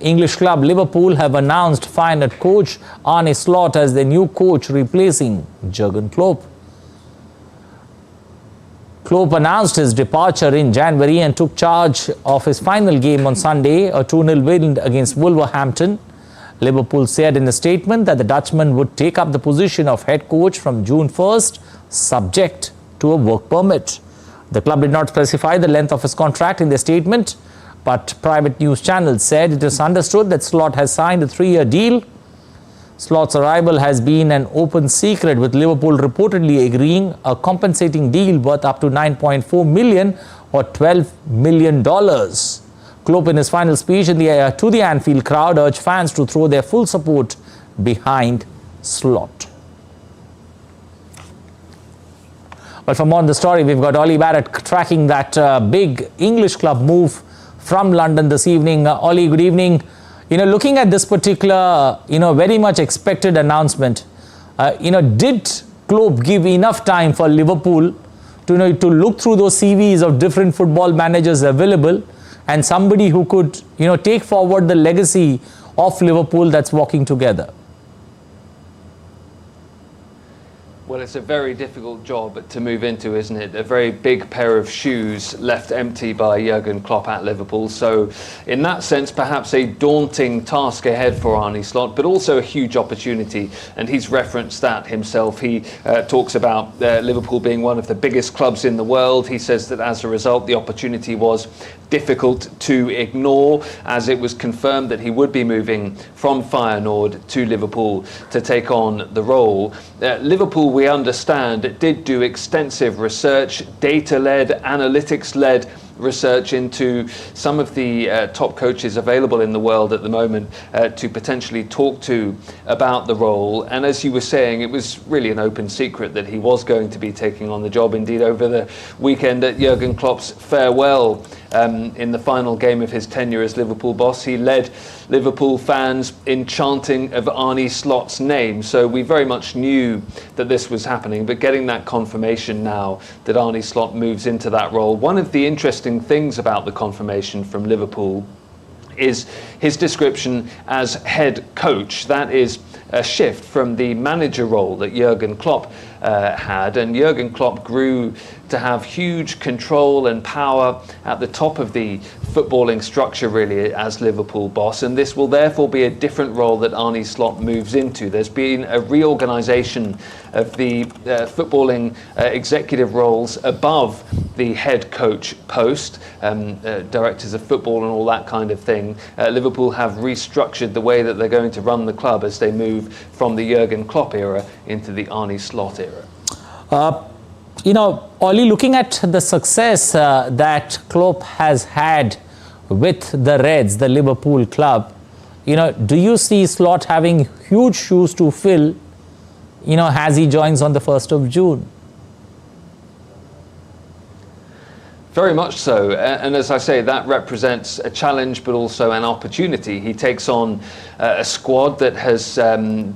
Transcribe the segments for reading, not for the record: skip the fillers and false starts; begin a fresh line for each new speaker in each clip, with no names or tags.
English club Liverpool have announced fired coach Arne Slot as their new coach, replacing Jurgen Klopp. Klopp announced his departure in January and took charge of his final game on Sunday, a 2-0 win against Wolverhampton. Liverpool said in a statement that the Dutchman would take up the position of head coach from June 1st, subject to a work permit. The club did not specify the length of his contract in their statement, but private news channels said it is understood that Slot has signed a 3-year deal. Slot's arrival has been an open secret, with Liverpool reportedly agreeing a compensating deal worth up to $9.4 million or $12 million. Klopp, in his final speech to the Anfield crowd, urged fans to throw their full support behind Slot. But for more on the story, we've got Ollie Barrett tracking that big English club move from London this evening. Ollie, good evening. Looking at this particular, very much expected announcement, did Klopp give enough time for Liverpool to look through those CVs of different football managers available and somebody who could, take forward the legacy of Liverpool that's walking together?
Well, it's a very difficult job to move into, isn't it? A very big pair of shoes left empty by Jurgen Klopp at Liverpool. So in that sense, perhaps a daunting task ahead for Arne Slot, but also a huge opportunity. And he's referenced that himself. He talks about Liverpool being one of the biggest clubs in the world. He says that as a result, the opportunity was difficult to ignore, as it was confirmed that he would be moving from Feyenoord to Liverpool to take on the role. Liverpool, we understand, did do extensive research, data-led, analytics-led research into some of the top coaches available in the world at the moment to potentially talk to about the role. And as you were saying, it was really an open secret that he was going to be taking on the job. Indeed, over the weekend at Jurgen Klopp's farewell in the final game of his tenure as Liverpool boss, he led Liverpool fans in chanting of Arne Slot's name. So we very much knew that this was happening, but getting that confirmation now that Arne Slot moves into that role. One of the interesting things about the confirmation from Liverpool is his description as head coach. That is a shift from the manager role that Jurgen Klopp had, and Jurgen Klopp grew to have huge control and power at the top of the footballing structure, really, as Liverpool boss, and this will therefore be a different role that Arne Slot moves into. There's been a reorganisation of the footballing executive roles above the head coach post, directors of football and all that kind of thing. Liverpool have restructured the way that they're going to run the club as they move from the Jurgen Klopp era into the Arne Slot era.
Ollie, looking at the success that Klopp has had with the Reds, the Liverpool club, do you see Slot having huge shoes to fill, as he joins on the 1st of June?
Very much so, and as I say, that represents a challenge but also an opportunity. He takes on a squad that has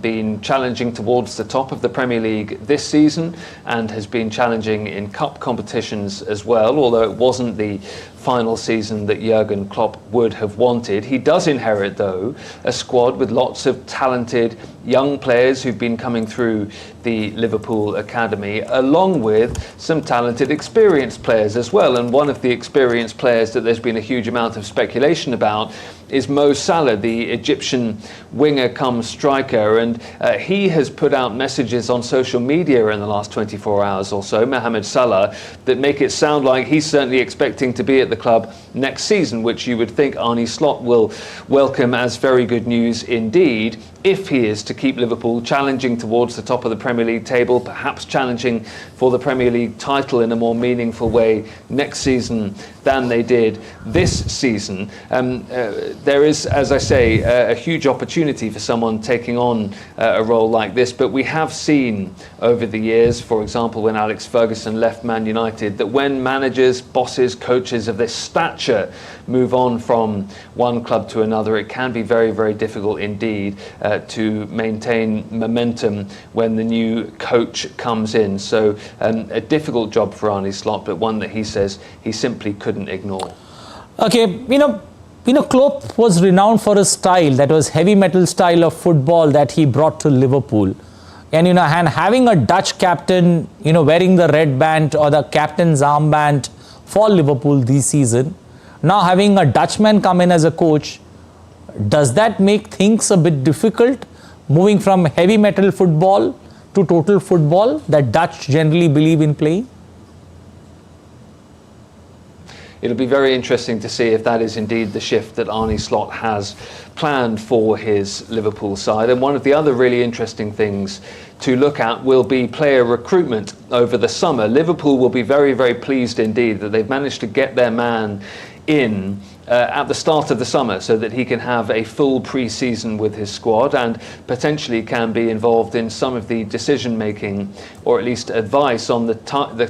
been challenging towards the top of the Premier League this season and has been challenging in cup competitions as well, although it wasn't the final season that Jurgen Klopp would have wanted. He does inherit, though, a squad with lots of talented young players who've been coming through the Liverpool academy, along with some talented experienced players as well. And one of the experienced players that there's been a huge amount of speculation about is Mo Salah, the Egyptian winger come striker, and he has put out messages on social media in the last 24 hours or so, Mohamed Salah, that make it sound like he's certainly expecting to be at the club next season, which you would think Arne Slot will welcome as very good news indeed, if he is to keep Liverpool challenging towards the top of the Premier League table, perhaps challenging for the Premier League title in a more meaningful way next season than they did this season. There is, as I say, a huge opportunity for someone taking on a role like this, but we have seen over the years, for example, when Alex Ferguson left Man United, that when managers, bosses, coaches of this stature move on from one club to another, it can be very, very difficult indeed to maintain momentum when the new coach comes in. So a difficult job for Arne Slot, but one that he says he simply couldn't ignore.
Okay, Klopp was renowned for his style, that was heavy metal style of football that he brought to Liverpool. And, and having a Dutch captain, wearing the red band or the captain's armband for Liverpool this season, now having a Dutchman come in as a coach, does that make things a bit difficult? Moving from heavy metal football to total football that Dutch generally believe in playing?
It'll be very interesting to see if that is indeed the shift that Arne Slot has planned for his Liverpool side. And one of the other really interesting things to look at will be player recruitment over the summer. Liverpool will be very, very pleased indeed that they've managed to get their man in at the start of the summer so that he can have a full pre-season with his squad and potentially can be involved in some of the decision making, or at least advice on the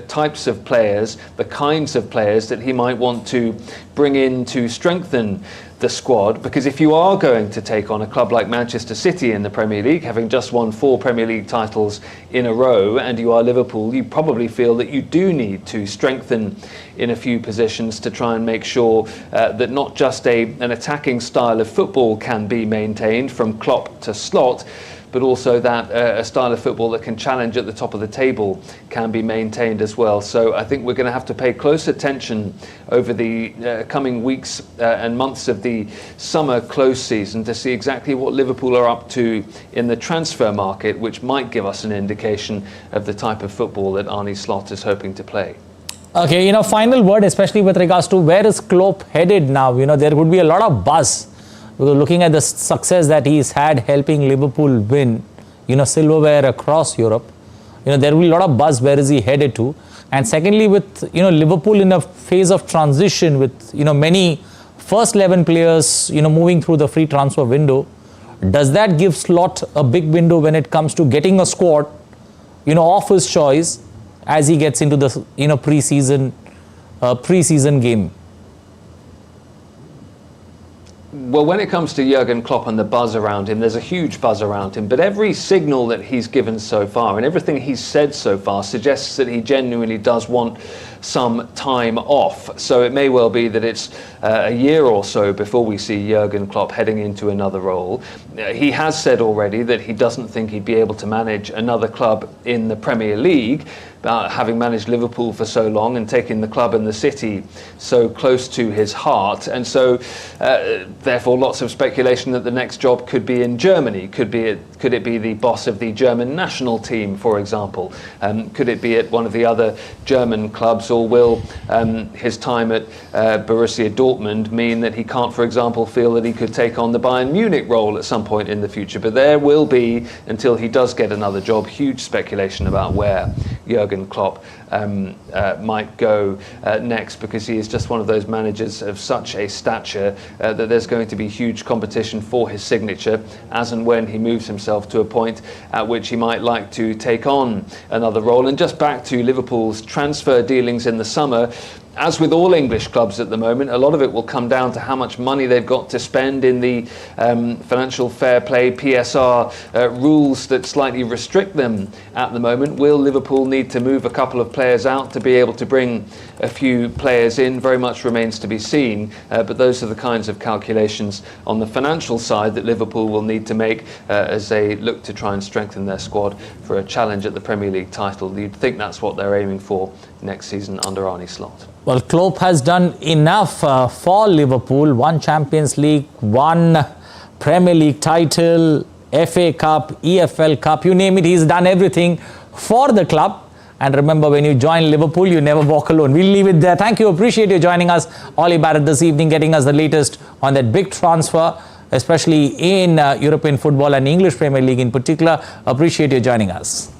types of players, the kinds of players that he might want to bring in to strengthen the squad. Because if you are going to take on a club like Manchester City in the Premier League, having just won 4 Premier League titles in a row, and you are Liverpool, you probably feel that you do need to strengthen in a few positions to try and make sure that not just an attacking style of football can be maintained from Klopp to Slot, but also that a style of football that can challenge at the top of the table can be maintained as well. So I think we're going to have to pay close attention over the coming weeks and months of the summer close season to see exactly what Liverpool are up to in the transfer market, which might give us an indication of the type of football that Arne Slot is hoping to play.
Okay, final word, especially with regards to where is Klopp headed now. There would be a lot of buzz. Looking at the success that he's had helping Liverpool win, silverware across Europe, there will be a lot of buzz. Where is he headed to? And secondly, with Liverpool in a phase of transition with many first 11 players moving through the free transfer window, does that give Slot a big window when it comes to getting a squad of his choice as he gets into the pre-season game?
Well, when it comes to Jurgen Klopp and the buzz around him, there's a huge buzz around him. But every signal that he's given so far and everything he's said so far suggests that he genuinely does want some time off. So it may well be that it's a year or so before we see Jurgen Klopp heading into another role. He has said already that he doesn't think he'd be able to manage another club in the Premier League, having managed Liverpool for so long and taking the club and the city so close to his heart. And so therefore lots of speculation that the next job could be in Germany. Could it be the boss of the German national team, for example? Could it be at one of the other German clubs? Or will his time at Borussia Dortmund mean that he can't, for example, feel that he could take on the Bayern Munich role at some point in the future? But there will be, until he does get another job, huge speculation about where Jurgen Klopp might go next, because he is just one of those managers of such a stature that there's going to be huge competition for his signature as and when he moves himself to a point at which he might like to take on another role. And just back to Liverpool's transfer dealings in the summer, as with all English clubs at the moment, a lot of it will come down to how much money they've got to spend in the financial fair play PSR rules that slightly restrict them at the moment. Will Liverpool need to move a couple of players out to be able to bring a few players in? Very much remains to be seen, but those are the kinds of calculations on the financial side that Liverpool will need to make as they look to try and strengthen their squad for a challenge at the Premier League title. You'd think that's what they're aiming for next season under Arne Slot.
Well, Klopp has done enough for Liverpool. 1 Champions League, 1 Premier League title, FA Cup, EFL Cup, you name it, he's done everything for the club. And remember, when you join Liverpool, you never walk alone. We'll leave it there. Thank you. Appreciate you joining us. Oli Barrett this evening, getting us the latest on that big transfer, especially in European football and English Premier League in particular. Appreciate you joining us.